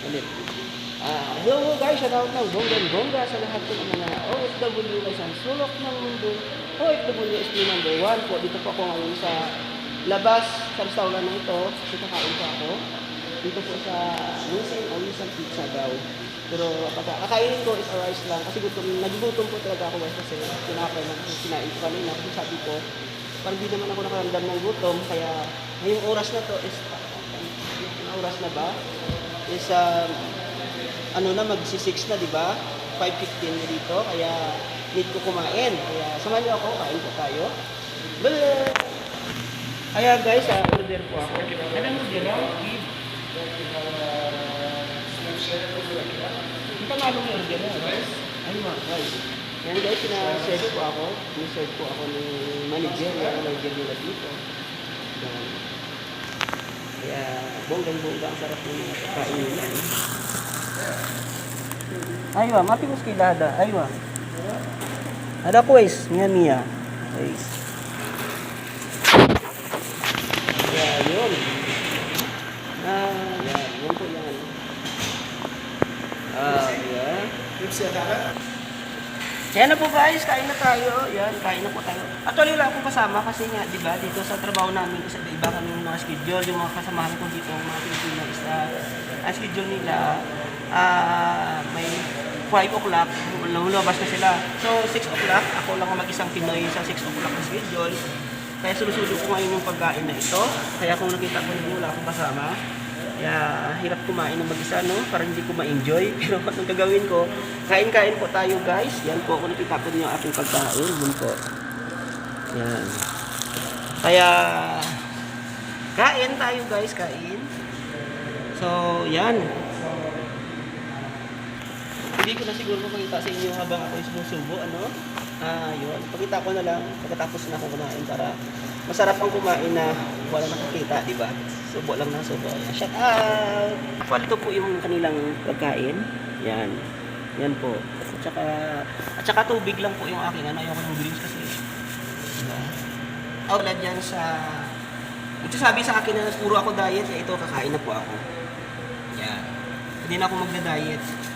Ulit. Hello guys, shout out ng bonggang-bongga sa lahat po ng mga OFW ay sa sulok ng mundo. OFW SP number 1 po. Dito po ako ngayon sa labas sa restaurant na ito. Kasi kakain po ako. Dito po sa Winston Pizza daw. Pero kakainin ko is a rice lang. Kasi nagugutom po talaga ako guys. Kasi kinain ko kanina. Kasi sabi ko, parang di naman ako nakaramdam ng gutom. Kaya ngayong oras na to is, oras na ba? Is ano na, magsi-6 na, di ba? 5:15 na dito, kaya need ko kumain. Kaya samahan niyo ako, kain po tayo. Bala! Kaya guys, order po ako. Anong order ako? Ito nga nung order na. Ayun, guys. Yan guys, pina-serve po ako. Pina-serve po ako ng manager. Yung manager nila dito. Yan. Kaya bonggang-bongga ang sarap ng mga kain nila. Aywa, mapingos kay Lada. Aywa. Ada kuis, Mia. Kuis. Ya, yun. Yan. Yun po yan. Yan. Yan na po guys, kain na tayo. Yan, kain na po tayo. Actually, wala akong kasama kasi nga, di ba, dito sa trabaho namin, kasi iba kami yung mga schedule, yung mga kasamahan ko dito, mga Pilipino is ang schedule nila, may 5 o'clock, lumabas na sila. So, 6 o'clock, ako lang ang mag-isang Pinoy sa 6 o'clock na schedule. Kaya susunod ko ngayon yung pagkain na ito. Kaya kung nakita ko nyo, wala akong kasama. Kaya hirap kumain ng mag-isa, no? Para hindi ko ma-enjoy. Pero anong gagawin ko, kain-kain po tayo guys. Yan po, kung nakita ko nyo yung aking pagkain. Yan po. Yan. Kaya, kain tayo guys, kain. So, yan. Hindi ko na siguro makita sa inyo habang ako sumusubo, ano? Yun. Pakita ko na lang pagkatapos na ako kumain para masarap ang kumain na wala nakakita, di ba? Subo lang ng subo. Shout out! Ito po yung kanilang pagkain. Yan. Yan po. At saka tubig lang po yung aking, ano, ayoko ng drinks kasi. Diba? Wala dyan sa... Sabi sa akin na puro ako diet, ito kakain na po ako. Yan. Hindi na ako magda-diet.